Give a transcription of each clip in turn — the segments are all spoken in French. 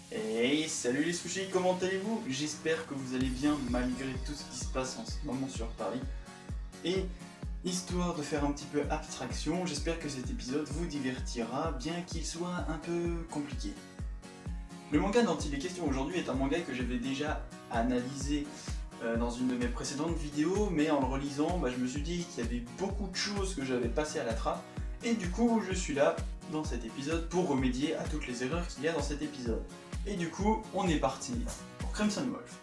Hey, salut les sushis, comment allez-vous? J'espère que vous allez bien malgré tout ce qui se passe en ce moment sur Paris. Et histoire de faire un petit peu abstraction, j'espère que cet épisode vous divertira, bien qu'il soit un peu compliqué. Le manga dont il est question aujourd'hui est un manga que j'avais déjà analysé dans une de mes précédentes vidéos, mais en le relisant, je me suis dit qu'il y avait beaucoup de choses que j'avais passées à la trappe, et du coup je suis là dans cet épisode pour remédier à toutes les erreurs qu'il y a dans cet épisode. Et du coup, on est parti pour Crimson Wolf.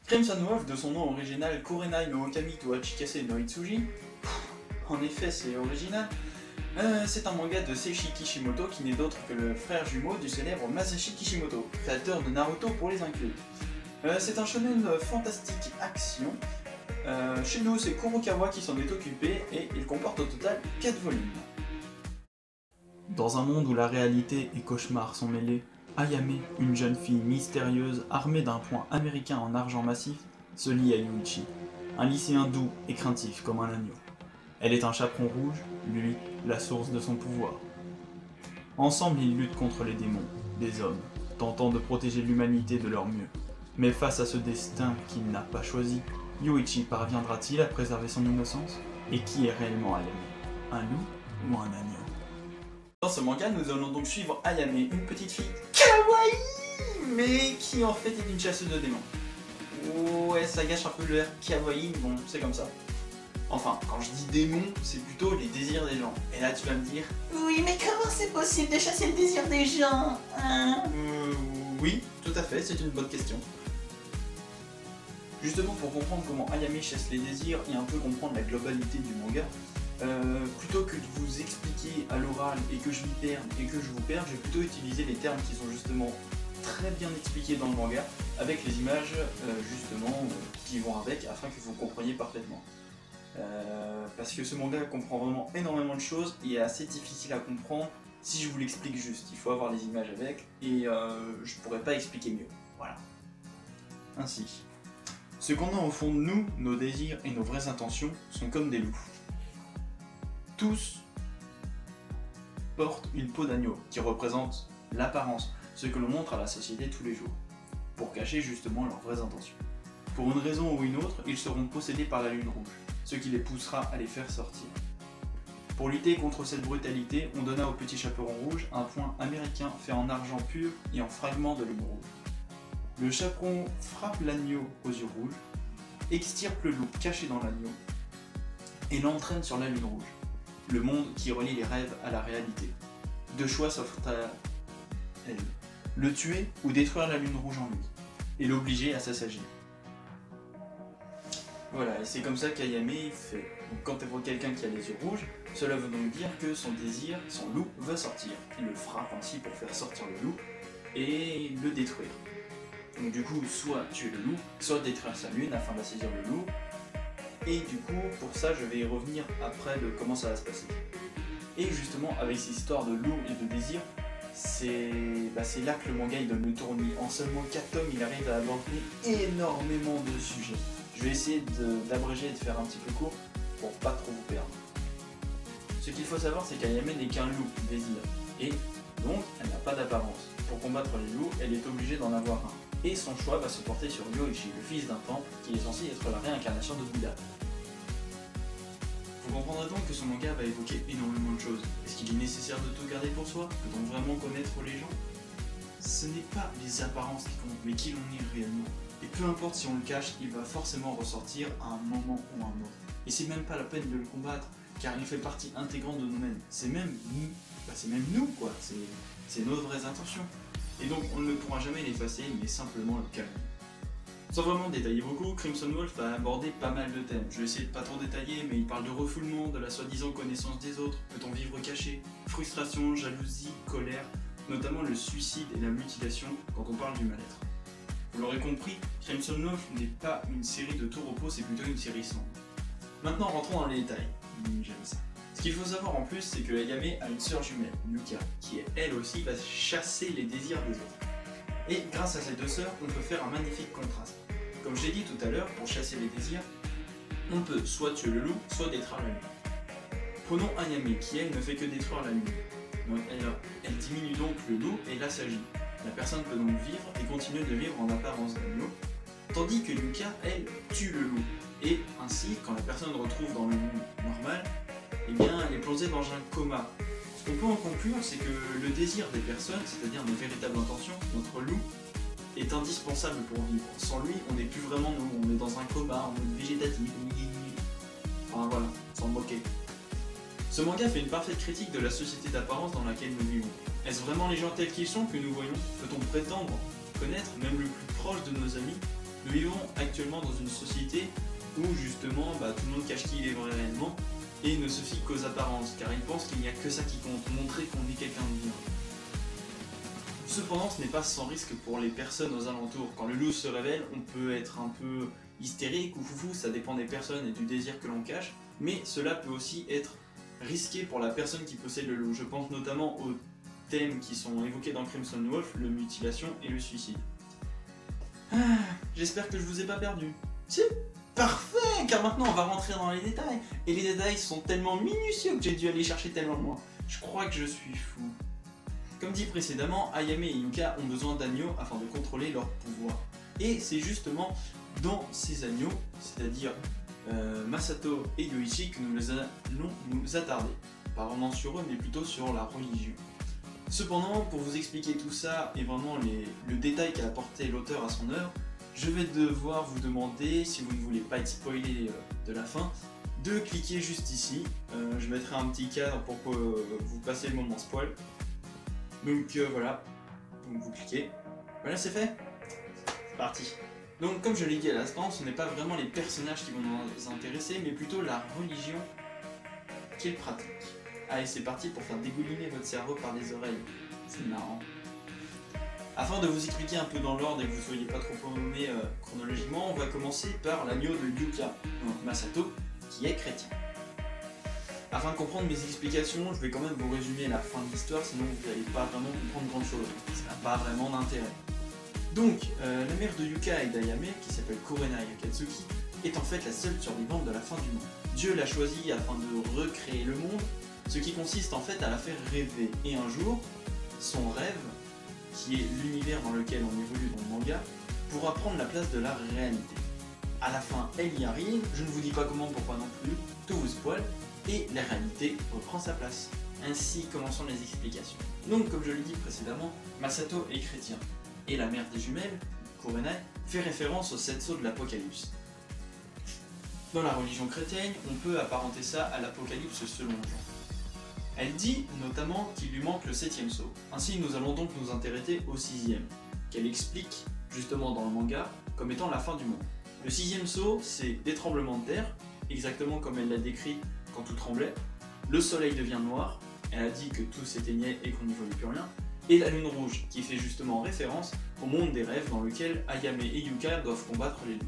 Crimson Wolf, de son nom original Kurenai no Okami to Achikase no Itsuji, en effet c'est original, c'est un manga de Seishi Kishimoto qui n'est d'autre que le frère jumeau du célèbre Masashi Kishimoto, créateur de Naruto pour les incultes. C'est un shonen fantastique action. Chez nous c'est Kurokawa qui s'en est occupé et il comporte au total 4 volumes. Dans un monde où la réalité et cauchemar sont mêlés, Ayame, une jeune fille mystérieuse armée d'un poing américain en argent massif, se lie à Yuichi, un lycéen doux et craintif comme un agneau. Elle est un chaperon rouge, lui, la source de son pouvoir. Ensemble, ils luttent contre les démons, des hommes, tentant de protéger l'humanité de leur mieux. Mais face à ce destin qu'il n'a pas choisi, Yuichi parviendra-t-il à préserver son innocence? Et qui est réellement Ayame? Un loup ou un agneau? Dans ce manga, nous allons donc suivre Ayame, une petite fille kawaii, mais qui en fait est une chasseuse de démons. Ouais, ça gâche un peu le R kawaii, bon, c'est comme ça. Enfin, quand je dis démons, c'est plutôt les désirs des gens. Et là, tu vas me dire, oui, mais comment c'est possible de chasser le désir des gens, hein? Oui, tout à fait, c'est une bonne question. Justement, pour comprendre comment Ayame chasse les désirs et un peu comprendre la globalité du manga, plutôt que de vous expliquer à l'oral et que je m'y perde et que je vous perde, je vais plutôt utiliser les termes qui sont justement très bien expliqués dans le manga, avec les images justement qui vont avec, afin que vous compreniez parfaitement. Parce que ce manga comprend vraiment énormément de choses et est assez difficile à comprendre si je vous l'explique juste. Il faut avoir les images avec et je pourrais pas expliquer mieux. Voilà. Ainsi. Ce qu'on a au fond de nous, nos désirs et nos vraies intentions, sont comme des loups. Tous portent une peau d'agneau qui représente l'apparence, ce que l'on montre à la société tous les jours, pour cacher justement leurs vraies intentions. Pour une raison ou une autre, ils seront possédés par la lune rouge, ce qui les poussera à les faire sortir. Pour lutter contre cette brutalité, on donna au petit chaperon rouge un poing américain fait en argent pur et en fragments de lune rouge. Le chaperon frappe l'agneau aux yeux rouges, extirpe le loup caché dans l'agneau et l'entraîne sur la lune rouge, le monde qui relie les rêves à la réalité. Deux choix s'offrent à elle, le tuer ou détruire la lune rouge en lui, et l'obliger à s'assagir. Voilà, et c'est comme ça qu'Ayame fait. Donc, quand elle voit quelqu'un qui a les yeux rouges, cela veut donc dire que son désir, son loup, veut sortir. Il le frappe ainsi pour faire sortir le loup et le détruire. Donc du coup, soit tuer le loup, soit détruire sa lune afin d'assaisir le loup. Et du coup, pour ça, je vais y revenir après de comment ça va se passer. Et justement, avec cette histoire de loup et de désir, c'est là que le manga il donne le tournis. En seulement 4 tomes, il arrive à aborder énormément de sujets. Je vais essayer d'abréger et de faire un petit peu court pour pas trop vous perdre. Ce qu'il faut savoir, c'est qu'Ayame n'est qu'un loup, désir. Et donc, elle n'a pas d'apparence. Pour combattre les loups, elle est obligée d'en avoir un. Et son choix va se porter sur Yoichi, le fils d'un temple, qui est censé être la réincarnation de Bouddha. Vous comprendrez donc que ce manga va évoquer énormément de choses. Est-ce qu'il est nécessaire de tout garder pour soi? Peut-on vraiment connaître les gens? Ce n'est pas les apparences qui comptent, mais qui l'on est réellement. Et peu importe si on le cache, il va forcément ressortir à un moment ou à un autre. Et c'est même pas la peine de le combattre, car il fait partie intégrante de nous-mêmes. C'est même nous, quoi. C'est nos vraies intentions. Et donc on ne pourra jamais l'effacer, mais simplement le calmer. Sans vraiment détailler beaucoup, Crimson Wolf a abordé pas mal de thèmes. Je vais essayer de pas trop détailler, mais il parle de refoulement, de la soi-disant connaissance des autres, peut-on vivre caché, frustration, jalousie, colère, notamment le suicide et la mutilation quand on parle du mal-être. Vous l'aurez compris, Crimson Wolf n'est pas une série de tout repos, c'est plutôt une série sombre. Maintenant rentrons dans les détails. J'aime ça. Ce qu'il faut savoir en plus, c'est que Ayame a une sœur jumelle, Yuka, qui elle aussi va chasser les désirs des autres. Et grâce à ces deux sœurs, on peut faire un magnifique contraste. Comme je l'ai dit tout à l'heure, pour chasser les désirs, on peut soit tuer le loup, soit détruire la lune. Prenons Ayame, qui elle ne fait que détruire la lune. Donc, elle diminue donc le loup et l'assagit. La personne peut donc vivre et continuer de vivre en apparence d'agneau, tandis que Yuka, elle, tue le loup. Et ainsi, quand la personne retrouve dans le monde normal, eh bien, elle est plongée dans un coma. Ce qu'on peut en conclure, c'est que le désir des personnes, c'est-à-dire nos véritables intentions, notre loup, est indispensable pour vivre. Sans lui, on n'est plus vraiment nous, on est dans un coma, en mode végétatif. Enfin voilà, sans me moquer. Ce manga fait une parfaite critique de la société d'apparence dans laquelle nous vivons. Est-ce vraiment les gens tels qu'ils sont que nous voyons? Peut-on prétendre connaître même le plus proche de nos amis? Nous vivons actuellement dans une société où justement tout le monde cache qui il est réellement et ne se fie qu'aux apparences, car il pense qu'il n'y a que ça qui compte, montrer qu'on est quelqu'un de bien. Cependant, ce n'est pas sans risque pour les personnes aux alentours. Quand le loup se révèle, on peut être un peu hystérique ou foufou, ça dépend des personnes et du désir que l'on cache, mais cela peut aussi être risqué pour la personne qui possède le loup. Je pense notamment aux thèmes qui sont évoqués dans Crimson Wolf, la mutilation et le suicide. J'espère que je vous ai pas perdu. Si, parfait, car maintenant on va rentrer dans les détails. Et les détails sont tellement minutieux que j'ai dû aller chercher tellement loin. Je crois que je suis fou. Comme dit précédemment, Ayame et Yuka ont besoin d'agneaux afin de contrôler leur pouvoir. Et c'est justement dans ces agneaux, c'est-à-dire Masato et Yoichi, que nous allons nous attarder. Pas vraiment sur eux, mais plutôt sur la religion. Cependant, pour vous expliquer tout ça et vraiment le détail qu'a apporté l'auteur à son œuvre, je vais devoir vous demander, si vous ne voulez pas être spoilé de la fin, de cliquer juste ici. Je mettrai un petit cadre pour que vous passiez le moment spoil. Donc voilà, donc vous cliquez. Voilà, c'est fait. C'est parti. Donc comme je l'ai dit à l'instant, ce n'est pas vraiment les personnages qui vont nous intéresser, mais plutôt la religion qu'ils pratiquent. Allez, c'est parti pour faire dégouliner votre cerveau par les oreilles. C'est marrant. Afin de vous expliquer un peu dans l'ordre et que vous ne soyez pas trop paumé chronologiquement, on va commencer par l'agneau de Yuka, donc Masato, qui est chrétien. Afin de comprendre mes explications, je vais quand même vous résumer la fin de l'histoire, sinon vous n'allez pas vraiment comprendre grand chose. Ça n'a pas vraiment d'intérêt. Donc, la mère de Yuka et d'Ayame, qui s'appelle Kurenai Akatsuki, est en fait la seule survivante de la fin du monde. Dieu l'a choisie afin de recréer le monde, ce qui consiste en fait à la faire rêver. Et un jour, son rêve, qui est l'univers dans lequel on évolue dans le manga, pourra prendre la place de la réalité. À la fin, elle y arrive, je ne vous dis pas comment, pourquoi non plus, tout vous spoil, et la réalité reprend sa place. Ainsi commençons les explications. Donc comme je l'ai dit précédemment, Masato est chrétien, et la mère des jumelles, Kurenai, fait référence aux 7 sceaux de l'Apocalypse. Dans la religion chrétienne, on peut apparenter ça à l'Apocalypse selon Jean. Elle dit notamment qu'il lui manque le 7e sceau. Ainsi nous allons donc nous intéresser au 6e, qu'elle explique justement dans le manga comme étant la fin du monde. Le 6e sceau, c'est des tremblements de terre, exactement comme elle l'a décrit quand tout tremblait. Le soleil devient noir, elle a dit que tout s'éteignait et qu'on n'y voyait plus rien. Et la lune rouge, qui fait justement référence au monde des rêves dans lequel Ayame et Yuka doivent combattre les loups.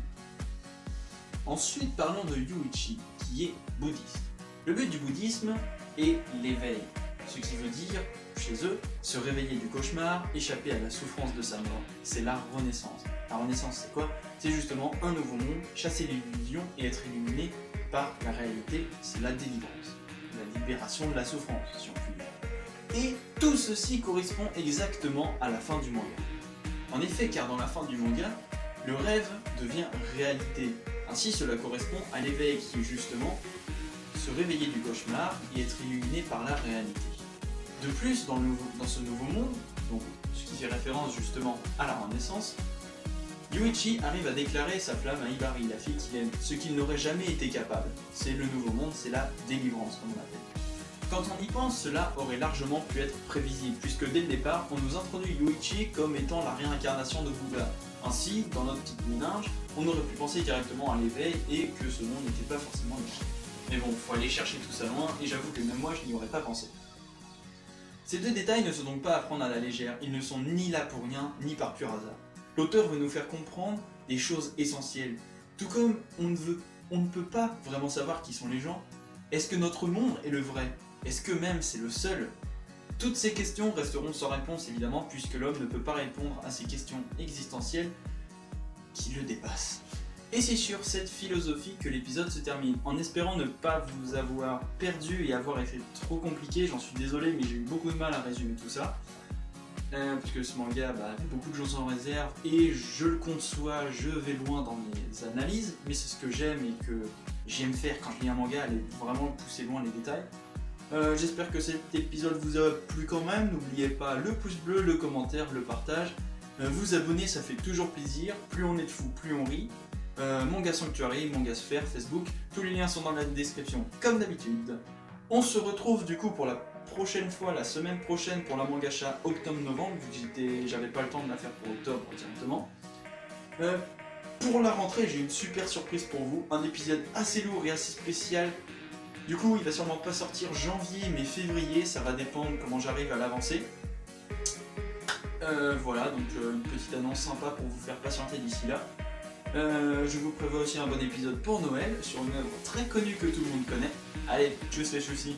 Ensuite, parlons de Yuichi, qui est bouddhiste. Le but du bouddhisme est l'éveil, ce qui veut dire, chez eux, se réveiller du cauchemar, échapper à la souffrance de sa mort. C'est la renaissance. La renaissance, c'est quoi? C'est justement un nouveau monde, chasser l'illusion et être illuminé par la réalité, c'est la délivrance, la libération de la souffrance, si on peut dire. Et tout ceci correspond exactement à la fin du manga. En effet, car dans la fin du manga, le rêve devient réalité. Ainsi, cela correspond à l'éveil qui est justement se réveiller du cauchemar et être illuminé par la réalité. De plus, dans ce nouveau monde, donc, ce qui fait référence justement à la renaissance, Yuichi arrive à déclarer sa flamme à Hibari, la fille qu'il aime, ce qu'il n'aurait jamais été capable. C'est le nouveau monde, c'est la délivrance comme on l'appelle. Quand on y pense, cela aurait largement pu être prévisible, puisque dès le départ, on nous introduit Yuichi comme étant la réincarnation de Bouddha. Ainsi, dans notre petite ménage, on aurait pu penser directement à l'éveil et que ce monde n'était pas forcément le chien. Mais bon, faut aller chercher tout ça loin, et j'avoue que même moi je n'y aurais pas pensé. Ces deux détails ne sont donc pas à prendre à la légère, ils ne sont ni là pour rien, ni par pur hasard. L'auteur veut nous faire comprendre des choses essentielles, tout comme on ne veut On ne peut pas vraiment savoir qui sont les gens. Est-ce que notre monde est le vrai? Est-ce que même c'est le seul? Toutes ces questions resteront sans réponse évidemment, puisque l'homme ne peut pas répondre à ces questions existentielles qui le dépassent. Et c'est sur cette philosophie que l'épisode se termine, en espérant ne pas vous avoir perdu et avoir été trop compliqué. J'en suis désolé, mais j'ai eu beaucoup de mal à résumer tout ça. Puisque ce manga avait beaucoup de choses en réserve, et je le conçois, je vais loin dans mes analyses, mais c'est ce que j'aime et que j'aime faire quand je lis un manga, aller vraiment pousser loin les détails. J'espère que cet épisode vous a plu quand même. N'oubliez pas le pouce bleu, le commentaire, le partage. Vous abonner, ça fait toujours plaisir. Plus on est de fous, plus on rit. Manga Sanctuary, Manga Sphere, Facebook, tous les liens sont dans la description comme d'habitude. On se retrouve du coup pour la prochaine fois, la semaine prochaine pour la Mangacha octobre-novembre, vu que j'avais pas le temps de la faire pour octobre directement. Pour la rentrée, j'ai une super surprise pour vous, un épisode assez lourd et assez spécial. Du coup, il va sûrement pas sortir janvier mais février, ça va dépendre comment j'arrive à l'avancer. Voilà, donc une petite annonce sympa pour vous faire patienter d'ici là. Je vous prévois aussi un bon épisode pour Noël, sur une œuvre très connue que tout le monde connaît. Allez, tchuss les choucis.